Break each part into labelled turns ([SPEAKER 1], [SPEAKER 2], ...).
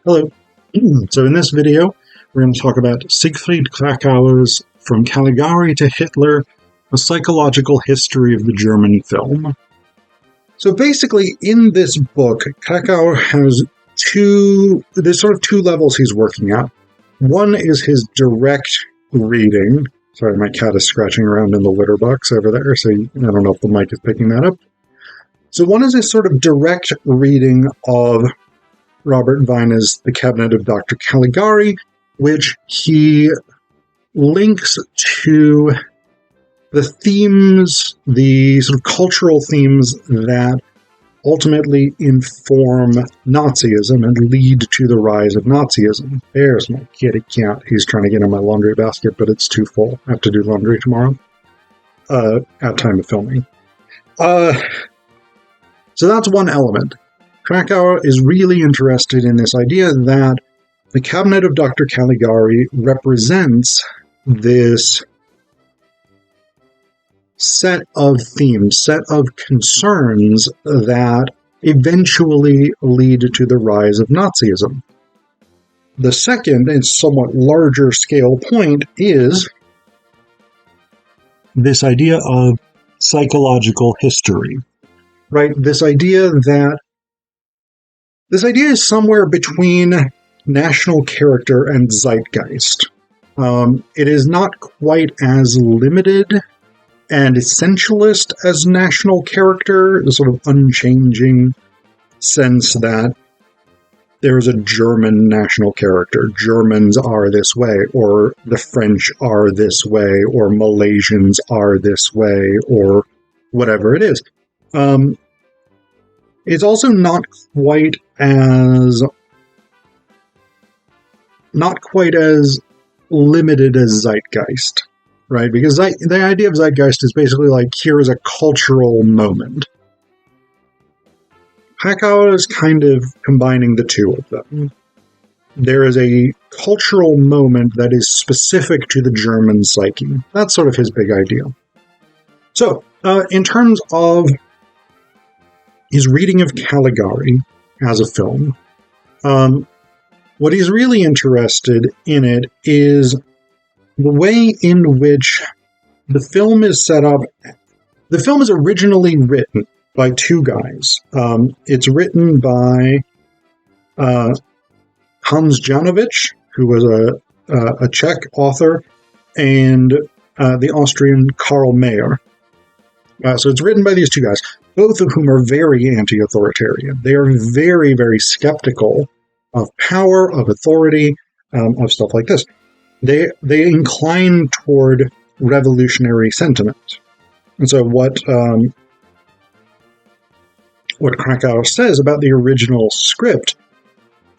[SPEAKER 1] Hello. So in this video, we're going to talk about Sigfried Kracauer's From Caligari to Hitler, a psychological history of the German film. So basically, in this book, Kracauer has there's sort of two levels he's working at. One is his direct reading. Sorry, my cat is scratching around in the litter box over there, so I don't know if the mic is picking that up. So one is his sort of direct reading of Robert Weine's The Cabinet of Dr. Caligari, which he links to the themes, the sort of cultural themes that ultimately inform Nazism and lead to the rise of Nazism. There's my kitty cat. He's trying to get in my laundry basket, but it's too full. I have to do laundry tomorrow at time of filming. So that's one element. Kracauer is really interested in this idea that the Cabinet of Dr. Caligari represents this set of themes, set of concerns that eventually lead to the rise of Nazism. The second and somewhat larger scale point is this idea of psychological history, right? This idea is somewhere between national character and zeitgeist. It is not quite as limited and essentialist as national character, the sort of unchanging sense that there is a German national character. Germans are this way, or the French are this way, or Malaysians are this way, or whatever it is. It's also not quite as limited as zeitgeist, right? Because the idea of zeitgeist is basically like, here is a cultural moment. Kracauer is kind of combining the two of them. There is a cultural moment that is specific to the German psyche. That's sort of his big idea. So, in terms of his reading of Caligari as a film, what he's really interested in it is the way in which the film is set up. The film is originally written by two guys. It's written by Hans Janowicz, who was a Czech author, and the Austrian Karl Mayer. So it's written by these two guys, both of whom are very anti-authoritarian. They are very, very skeptical of power, of authority, of stuff like this. They incline toward revolutionary sentiment. And so what Kracauer says about the original script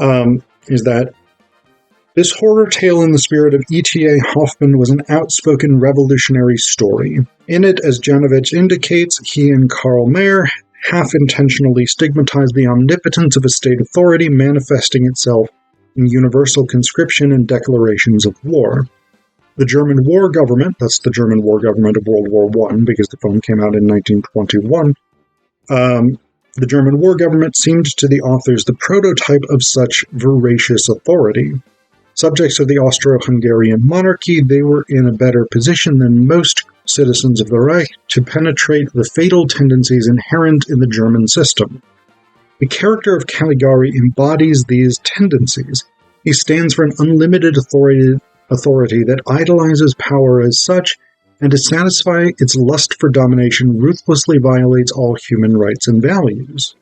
[SPEAKER 1] is that this horror tale in the spirit of E.T.A. Hoffmann was an outspoken revolutionary story. In it, as Janowicz indicates, he and Karl Mayer half-intentionally stigmatized the omnipotence of a state authority manifesting itself in universal conscription and declarations of war. The German war government, that's the German war government of World War I, because the film came out in 1921, the German war government seemed to the authors the prototype of such voracious authority. Subjects of the Austro-Hungarian monarchy, they were in a better position than most citizens of the Reich to penetrate the fatal tendencies inherent in the German system. The character of Caligari embodies these tendencies. He stands for an unlimited authority that idolizes power as such, and to satisfy its lust for domination ruthlessly violates all human rights and values.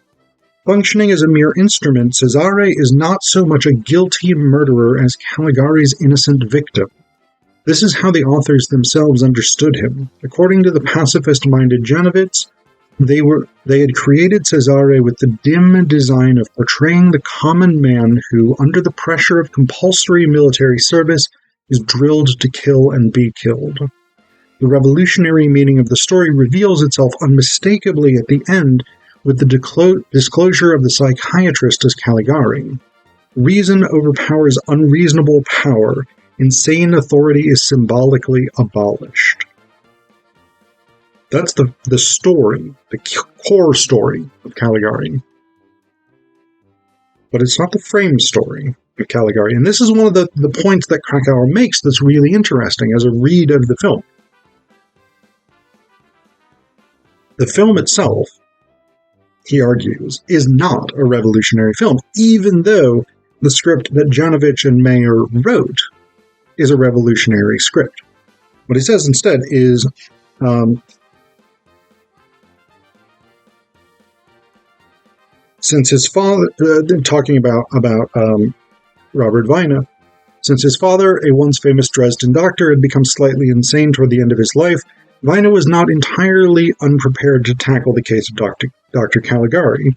[SPEAKER 1] Functioning as a mere instrument, Cesare is not so much a guilty murderer as Caligari's innocent victim. This is how the authors themselves understood him. According to the pacifist-minded Janowicz, they had created Cesare with the dim design of portraying the common man who, under the pressure of compulsory military service, is drilled to kill and be killed. The revolutionary meaning of the story reveals itself unmistakably at the end, with the disclosure of the psychiatrist as Caligari. Reason overpowers unreasonable power. Insane authority is symbolically abolished. That's the story, the core story of Caligari. but it's not the frame story of Caligari. And this is one of the points that Kracauer makes that's really interesting as a read of the film. The film itself, he argues, is not a revolutionary film, even though the script that Janovich and Mayer wrote is a revolutionary script. What he says instead is, since his father, talking about Robert Weine, since his father, a once famous Dresden doctor, had become slightly insane toward the end of his life, Weine was not entirely unprepared to tackle the case of Dr. Caligari.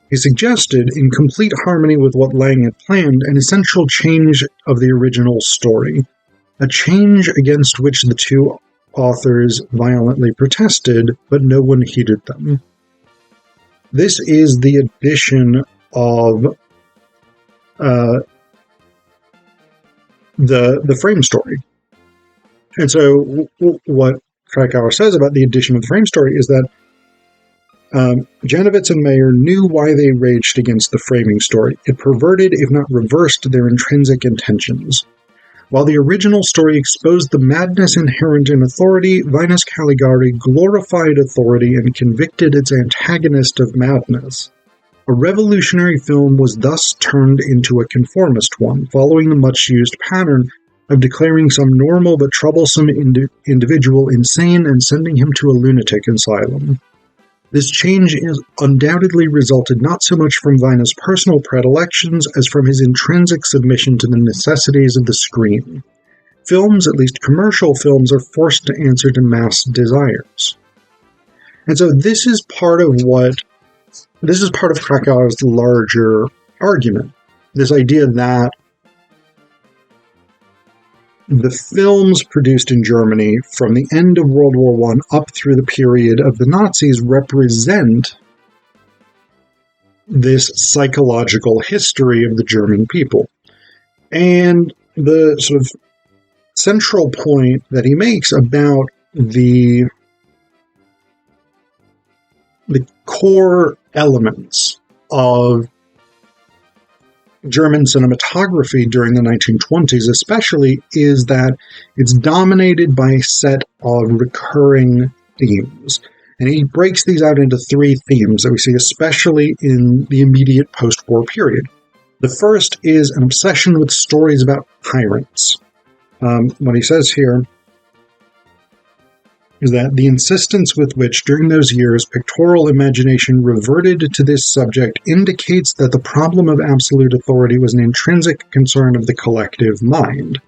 [SPEAKER 1] He suggested, in complete harmony with what Lang had planned, an essential change of the original story, a change against which the two authors violently protested, but no one heeded them. This is the addition of the frame story. And so what Kracauer says about the addition of the frame story is that Janovich and Mayer knew why they raged against the framing story. It perverted, if not reversed, their intrinsic intentions. While the original story exposed the madness inherent in authority, Weine's Caligari glorified authority and convicted its antagonist of madness. A revolutionary film was thus turned into a conformist one, following the much-used pattern of declaring some normal but troublesome individual insane and sending him to a lunatic asylum. This change is undoubtedly resulted not so much from Weine's personal predilections as from his intrinsic submission to the necessities of the screen. Films, at least commercial films, are forced to answer to mass desires. And so this is part of Krakauer's larger argument. This idea that the films produced in Germany from the end of World War I up through the period of the Nazis represent this psychological history of the German people. And the sort of central point that he makes about the core elements of German cinematography during the 1920s especially is that it's dominated by a set of recurring themes. And he breaks these out into three themes that we see especially in the immediate post-war period. The first is an obsession with stories about tyrants. What he says here is that the insistence with which, during those years, pictorial imagination reverted to this subject indicates that the problem of absolute authority was an intrinsic concern of the collective mind.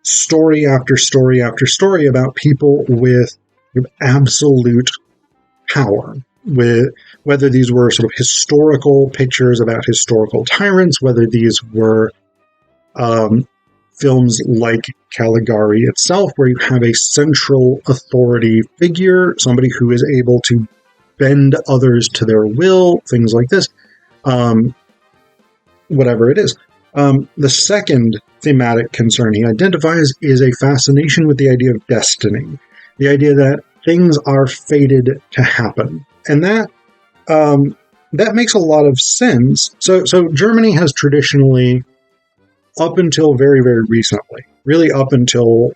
[SPEAKER 1] Story after story after story about people with absolute power, with whether these were sort of historical pictures about historical tyrants, whether these were films like Caligari itself, where you have a central authority figure, somebody who is able to bend others to their will, things like this, whatever it is. The second thematic concern he identifies is a fascination with the idea of destiny, the idea that things are fated to happen. And that makes a lot of sense. So Germany has traditionally, up until very, very recently, really up until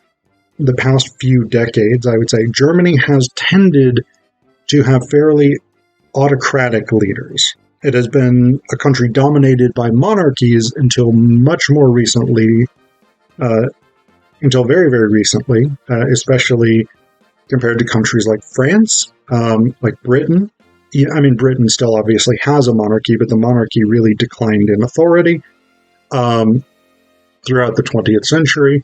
[SPEAKER 1] the past few decades, I would say, Germany has tended to have fairly autocratic leaders. It has been a country dominated by monarchies until much more recently, until very, very recently, especially compared to countries like France, like Britain. I mean, Britain still obviously has a monarchy, but the monarchy really declined in authority throughout the 20th century.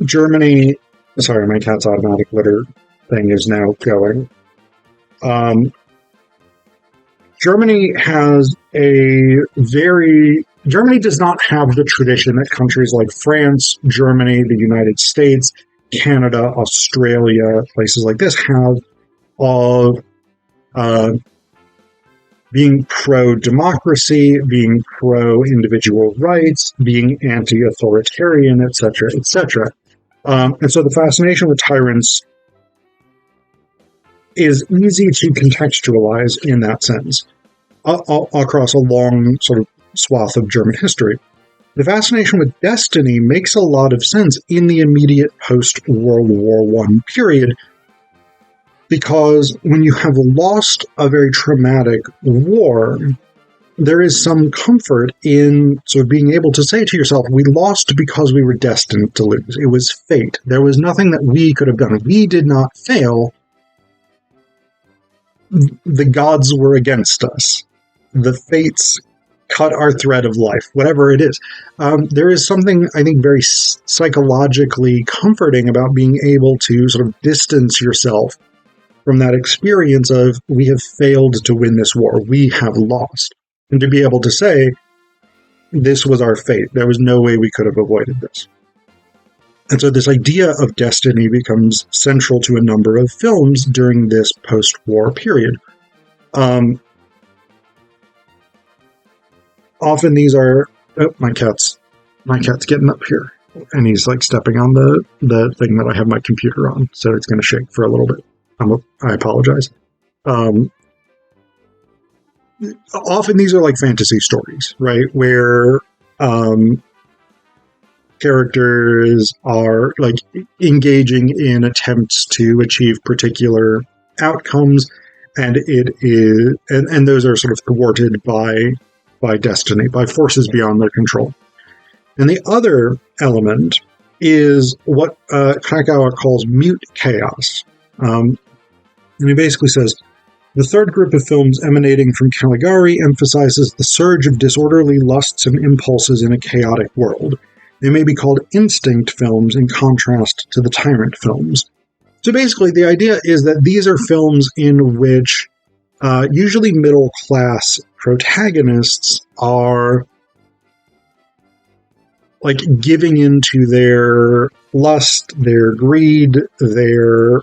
[SPEAKER 1] Germany, sorry, my cat's automatic litter thing is now going. Germany does not have the tradition that countries like France, Germany, the United States, Canada, Australia, places like this have of being pro-democracy, being pro-individual rights, being anti-authoritarian, etc., etc. And so the fascination with tyrants is easy to contextualize in that sense across a long sort of swath of German history. The fascination with destiny makes a lot of sense in the immediate post-World War I period, because when you have lost a very traumatic war, there is some comfort in sort of being able to say to yourself, we lost because we were destined to lose. It was fate. There was nothing that we could have done. We did not fail. The gods were against us. The fates cut our thread of life, whatever it is. There is something, I think, very psychologically comforting about being able to sort of distance yourself from that experience of, we have failed to win this war. We have lost. And to be able to say, this was our fate. There was no way we could have avoided this. And so this idea of destiny becomes central to a number of films during this post-war period. Often these are... Oh, my cat's getting up here. And he's like stepping on the thing that I have my computer on. So it's going to shake for a little bit. I apologize. Often these are like fantasy stories, right? Where characters are like engaging in attempts to achieve particular outcomes, and those are sort of thwarted by destiny, by forces beyond their control. And the other element is what Kracauer calls mute chaos. And he basically says, the third group of films emanating from Caligari emphasizes the surge of disorderly lusts and impulses in a chaotic world. They may be called instinct films in contrast to the tyrant films. So basically, the idea is that these are films in which usually middle-class protagonists are like giving into their lust, their greed, their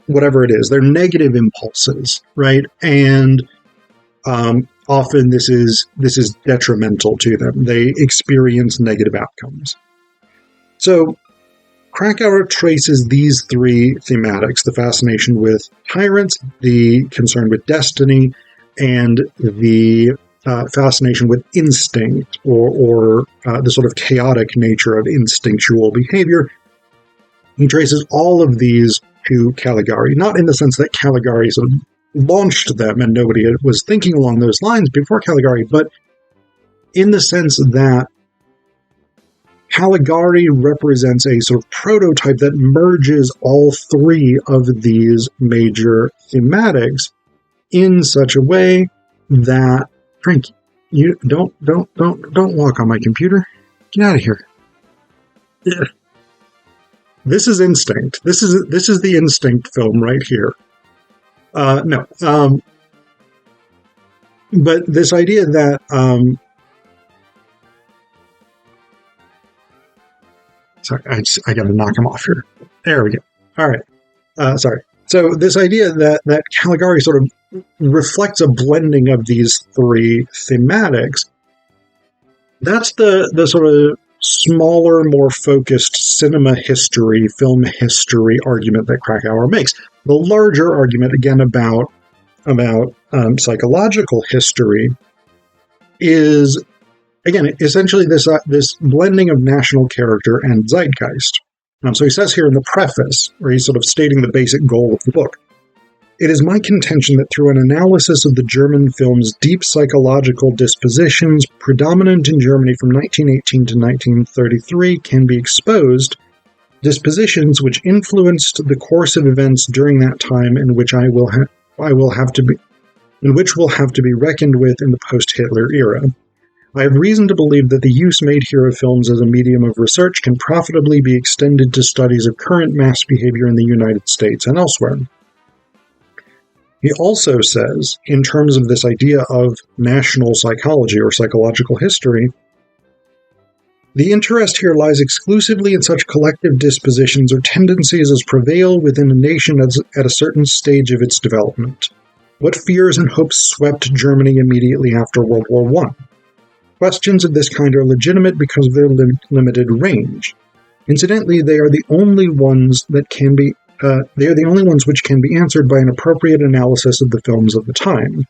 [SPEAKER 1] whatever it is, their negative impulses, right? And often this is detrimental to them. They experience negative outcomes. So Kracauer traces these three thematics: the fascination with tyrants, the concern with destiny, and the fascination with instinct, or the sort of chaotic nature of instinctual behavior. He traces all of these to Caligari, not in the sense that Caligari sort of launched them and nobody was thinking along those lines before Caligari, but in the sense that Caligari represents a sort of prototype that merges all three of these major thematics in such a way that, Frank, you don't walk on my computer. Get out of here. Yeah. This is instinct. This is the instinct film right here. No. But this idea that sorry, I got to knock him off here. There we go. All right. Sorry. So this idea that Caligari sort of reflects a blending of these three thematics, that's the sort of smaller, more focused cinema history, film history argument that Kracauer makes. The larger argument, again, about psychological history is, again, essentially this blending of national character and zeitgeist. So he says here in the preface, where he's sort of stating the basic goal of the book, "It is my contention that through an analysis of the German film's deep psychological dispositions, predominant in Germany from 1918 to 1933, can be exposed dispositions which influenced the course of events during that time, and which will have to be reckoned with in the post-Hitler era. I have reason to believe that the use made here of films as a medium of research can profitably be extended to studies of current mass behavior in the United States and elsewhere." He also says, in terms of this idea of national psychology or psychological history, "The interest here lies exclusively in such collective dispositions or tendencies as prevail within a nation at a certain stage of its development. What fears and hopes swept Germany immediately after World War I? Questions of this kind are legitimate because of their limited range. Incidentally, they are the only ones that can be they are the only ones which can be answered by an appropriate analysis of the films of the time.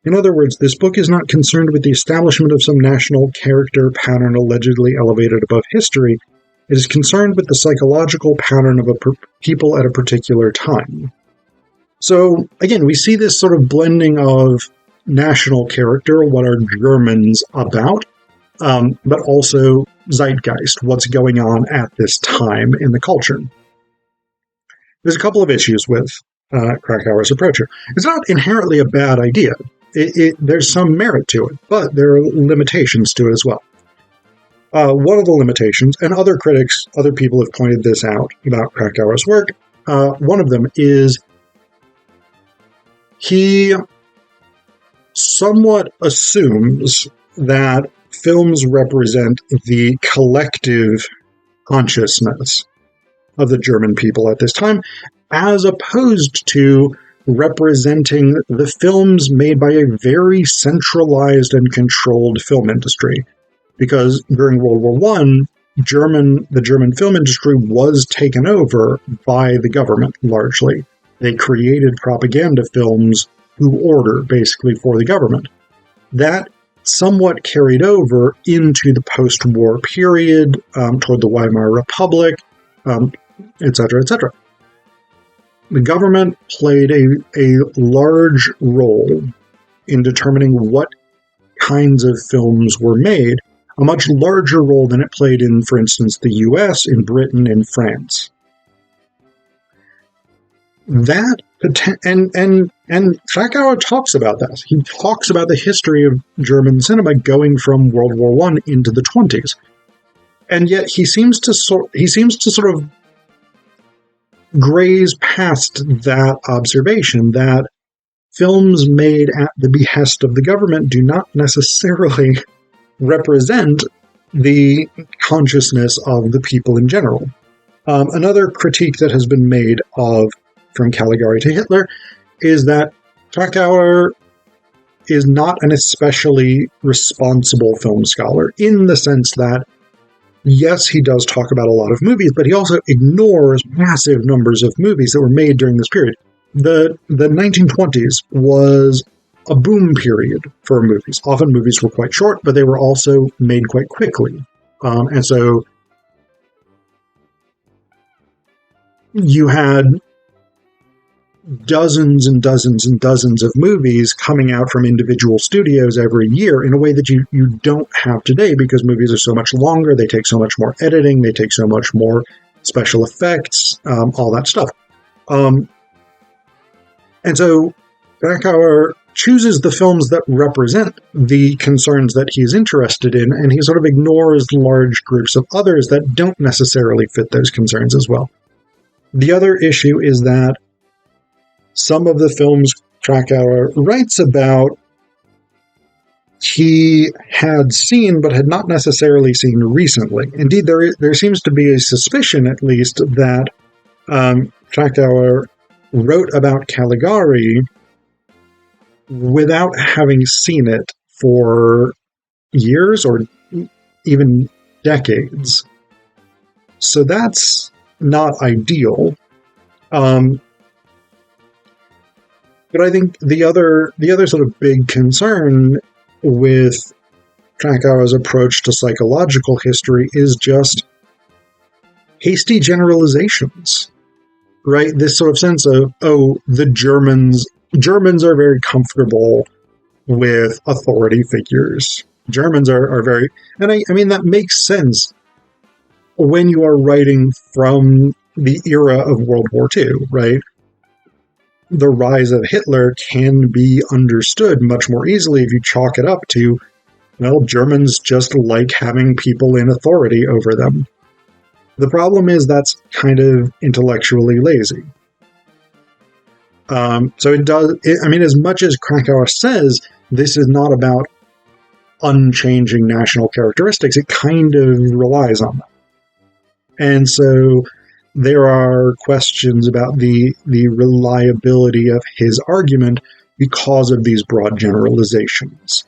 [SPEAKER 1] In other words, this book is not concerned with the establishment of some national character pattern allegedly elevated above history. It is concerned with the psychological pattern of people at a particular time. So, again, we see this sort of blending of national character, what are Germans about, but also zeitgeist, what's going on at this time in the culture. There's a couple of issues with Kracauer's approach here. It's not inherently a bad idea. There's some merit to it, but there are limitations to it as well. One of the limitations, and other people have pointed this out about Kracauer's work, one of them is he somewhat assumes that films represent the collective consciousness of the German people at this time, as opposed to representing the films made by a very centralized and controlled film industry. Because during World War I, the German film industry was taken over by the government, largely. They created propaganda films who order, basically, for the government. That somewhat carried over into the post-war period, toward the Weimar Republic, etc., etc. The government played a large role in determining what kinds of films were made, a much larger role than it played in, for instance, the US, in Britain, in France. That, and Kracauer talks about that. He talks about the history of German cinema going from World War I into the 20s. And yet he seems to sort of graze past that observation that films made at the behest of the government do not necessarily represent the consciousness of the people in general. Another critique that has been made of From Caligari to Hitler is that Kracauer is not an especially responsible film scholar, in the sense that, yes, he does talk about a lot of movies, but he also ignores massive numbers of movies that were made during this period. The 1920s was a boom period for movies. Often movies were quite short, but they were also made quite quickly. And so you had dozens and dozens and dozens of movies coming out from individual studios every year in a way that you don't have today, because movies are so much longer, they take so much more editing, they take so much more special effects, all that stuff. And so Kracauer chooses the films that represent the concerns that he's interested in, and he sort of ignores large groups of others that don't necessarily fit those concerns as well. The other issue is that some of the films Kracauer writes about, he had seen but had not necessarily seen recently. Indeed, there seems to be a suspicion, at least, that Kracauer wrote about Caligari without having seen it for years or even decades. So that's not ideal. But I think the other sort of big concern with Kracauer's approach to psychological history is just hasty generalizations, right? This sort of sense of, the Germans are very comfortable with authority figures. Germans are very, and I mean, that makes sense when you are writing from the era of World War II, right? The rise of Hitler can be understood much more easily if you chalk it up to, well, Germans just like having people in authority over them. The problem is that's kind of intellectually lazy. So as much as Kracauer says this is not about unchanging national characteristics, it kind of relies on them. And so there are questions about the reliability of his argument because of these broad generalizations.